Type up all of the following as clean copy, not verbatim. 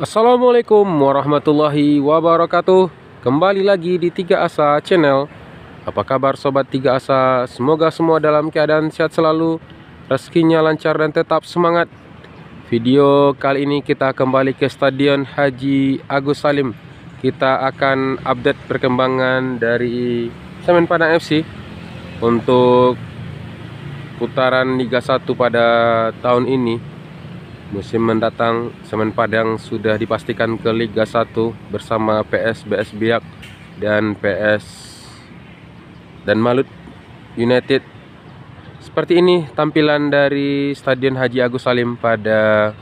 Assalamualaikum warahmatullahi wabarakatuh. Kembali lagi di Tiga Asa Channel. Apa kabar sobat Tiga Asa? Semoga semua dalam keadaan sehat selalu, rezekinya lancar dan tetap semangat. Video kali ini kita kembali ke Stadion Haji Agus Salim. Kita akan update perkembangan dari Semen Padang FC untuk putaran Liga 1 pada tahun ini. Musim mendatang Semen Padang sudah dipastikan ke Liga 1 bersama PSBS Biak dan Malut United. Seperti ini tampilan dari Stadion Haji Agus Salim pada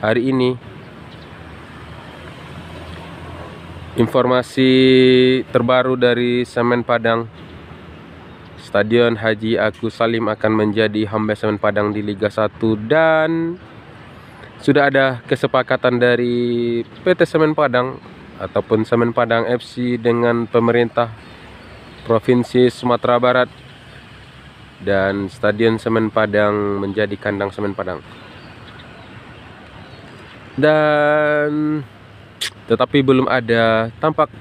hari ini. Informasi terbaru dari Semen Padang, Stadion Haji Agus Salim akan menjadi home base Semen Padang di Liga 1 dan sudah ada kesepakatan dari PT Semen Padang ataupun Semen Padang FC dengan pemerintah Provinsi Sumatera Barat, dan Stadion Semen Padang menjadi kandang Semen Padang. Dan tetapi belum ada tampak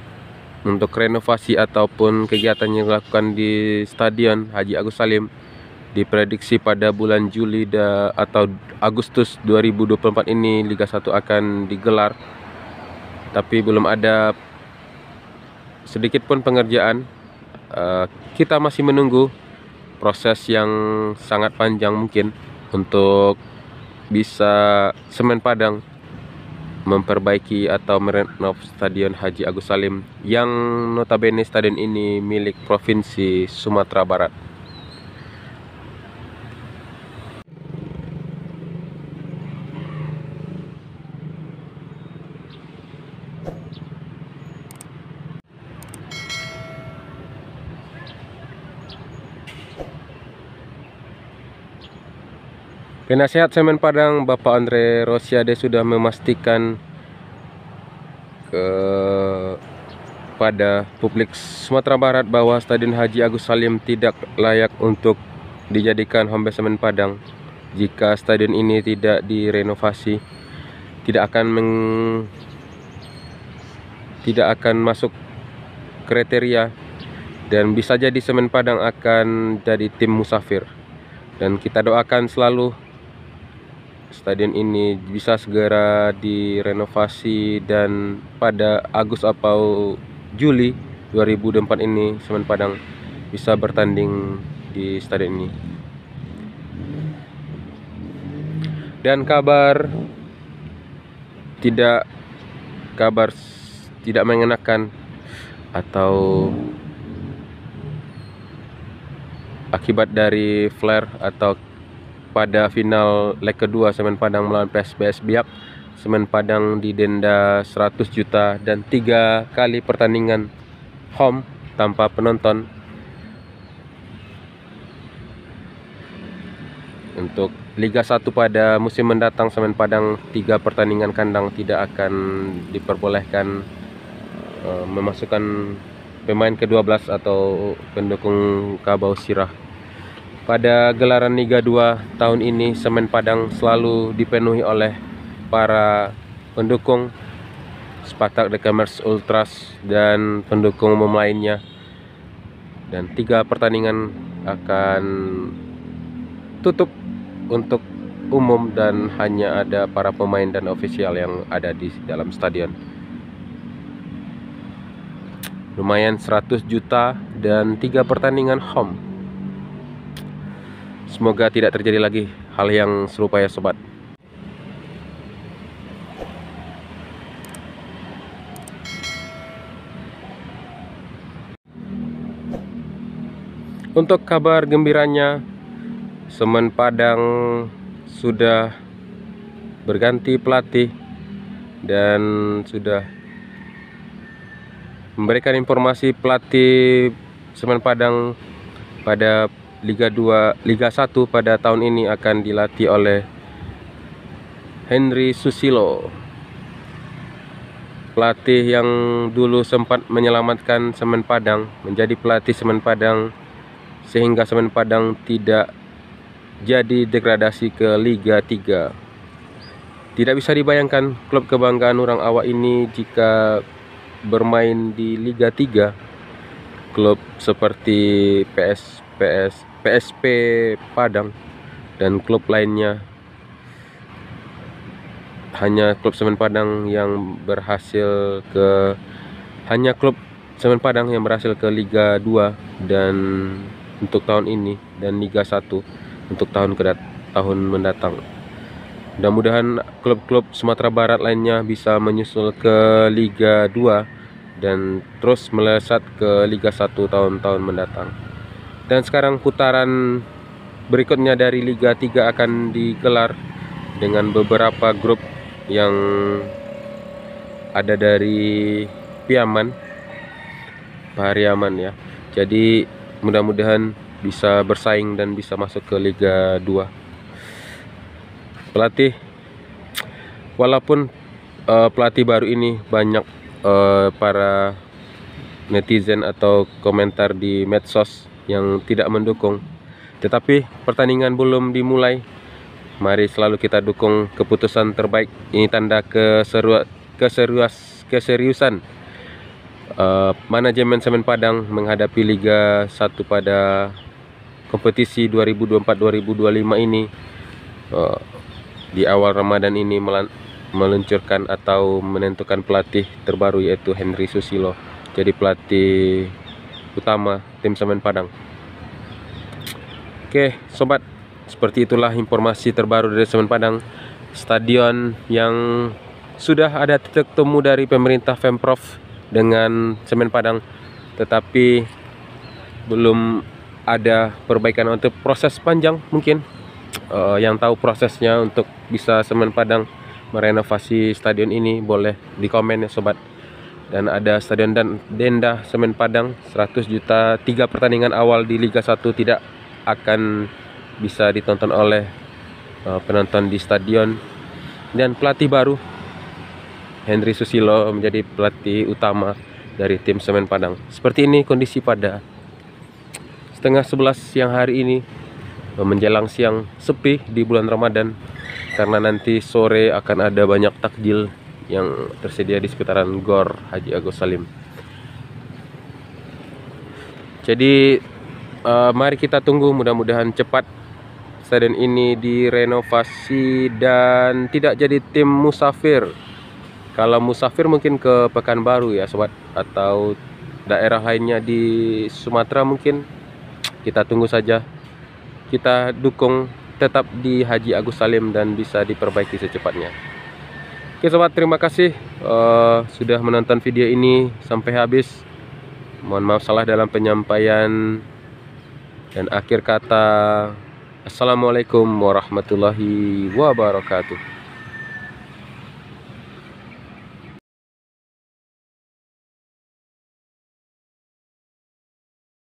untuk renovasi ataupun kegiatan yang dilakukan di Stadion Haji Agus Salim. Diprediksi pada bulan Juli atau Agustus 2024 ini Liga 1 akan digelar. Tapi belum ada sedikit pun pengerjaan. Kita masih menunggu proses yang sangat panjang mungkin untuk bisa Semen Padang memperbaiki atau merenov Stadion Haji Agus Salim yang notabene stadion ini milik Provinsi Sumatera Barat. Penasehat Semen Padang Bapak Andre Rosiade sudah memastikan kepada publik Sumatera Barat bahwa Stadion Haji Agus Salim tidak layak untuk dijadikan home base Semen Padang. Jika stadion ini tidak direnovasi, tidak akan masuk kriteria, dan bisa jadi Semen Padang akan jadi tim musafir. Dan kita doakan selalu stadion ini bisa segera direnovasi dan pada Agustus atau Juli 2024 ini Semen Padang bisa bertanding di stadion ini. Dan kabar tidak mengenakan atau akibat dari flare atau pada final leg kedua Semen Padang melawan PSBS Biak, Semen Padang didenda 100 juta dan 3 kali pertandingan home tanpa penonton. Untuk Liga 1 pada musim mendatang Semen Padang 3 pertandingan kandang tidak akan diperbolehkan memasukkan pemain ke-12 atau pendukung Kabau Sirah. Pada gelaran Liga 2 tahun ini Semen Padang selalu dipenuhi oleh para pendukung Spartak The Commerce Ultras dan pendukung umum lainnya, dan 3 pertandingan akan tutup untuk umum dan hanya ada para pemain dan ofisial yang ada di dalam stadion. Lumayan 100 juta dan 3 pertandingan home. Semoga tidak terjadi lagi hal yang serupa ya sobat. Untuk kabar gembiranya, Semen Padang sudah berganti pelatih dan sudah memberikan informasi pelatih Semen Padang pada Liga 1 pada tahun ini akan dilatih oleh Henry Susilo, pelatih yang dulu sempat menyelamatkan Semen Padang menjadi pelatih Semen Padang sehingga Semen Padang tidak jadi degradasi ke Liga 3. Tidak bisa dibayangkan klub kebanggaan orang awak ini jika bermain di Liga 3. Klub seperti PSP Padang dan klub lainnya, hanya klub Semen Padang yang berhasil ke Liga 2 dan untuk tahun ini, dan Liga 1 untuk tahun mendatang. Mudah-mudahan klub-klub Sumatera Barat lainnya bisa menyusul ke Liga 2 dan terus melesat ke Liga 1 tahun-tahun mendatang. Dan sekarang putaran berikutnya dari Liga 3 akan digelar dengan beberapa grup yang ada dari Pariaman ya. Jadi mudah-mudahan bisa bersaing dan bisa masuk ke Liga 2. Pelatih, walaupun pelatih baru ini banyak para netizen atau komentar di medsos yang tidak mendukung, tetapi pertandingan belum dimulai. Mari selalu kita dukung keputusan terbaik. Ini tanda keseriusan manajemen Semen Padang menghadapi Liga 1 pada kompetisi 2024-2025 ini. Di awal Ramadan ini meluncurkan atau menentukan pelatih terbaru, yaitu Henry Susilo jadi pelatih utama tim Semen Padang. Oke sobat, seperti itulah informasi terbaru dari Semen Padang. Stadion yang sudah ada titik temu dari pemerintah Pemprov dengan Semen Padang, tetapi belum ada perbaikan untuk proses panjang. Mungkin yang tahu prosesnya untuk bisa Semen Padang merenovasi stadion ini boleh di komen ya sobat. Dan ada stadion Denda Semen Padang 100 juta, 3 pertandingan awal di Liga 1 tidak akan bisa ditonton oleh penonton di stadion. Dan pelatih baru Henry Susilo menjadi pelatih utama dari tim Semen Padang. Seperti ini kondisi pada setengah 11 siang hari ini, menjelang siang sepi di bulan Ramadan, karena nanti sore akan ada banyak takjil yang tersedia di sekitaran Gor Haji Agus Salim. Jadi mari kita tunggu, mudah-mudahan cepat stadion ini direnovasi dan tidak jadi tim musafir. Kalau musafir mungkin ke Pekanbaru ya sobat, atau daerah lainnya di Sumatera mungkin. Kita tunggu saja. Kita dukung tetap di Haji Agus Salim dan bisa diperbaiki secepatnya. Oke sobat, terima kasih sudah menonton video ini sampai habis. Mohon maaf salah dalam penyampaian. Dan akhir kata, Assalamualaikum warahmatullahi wabarakatuh.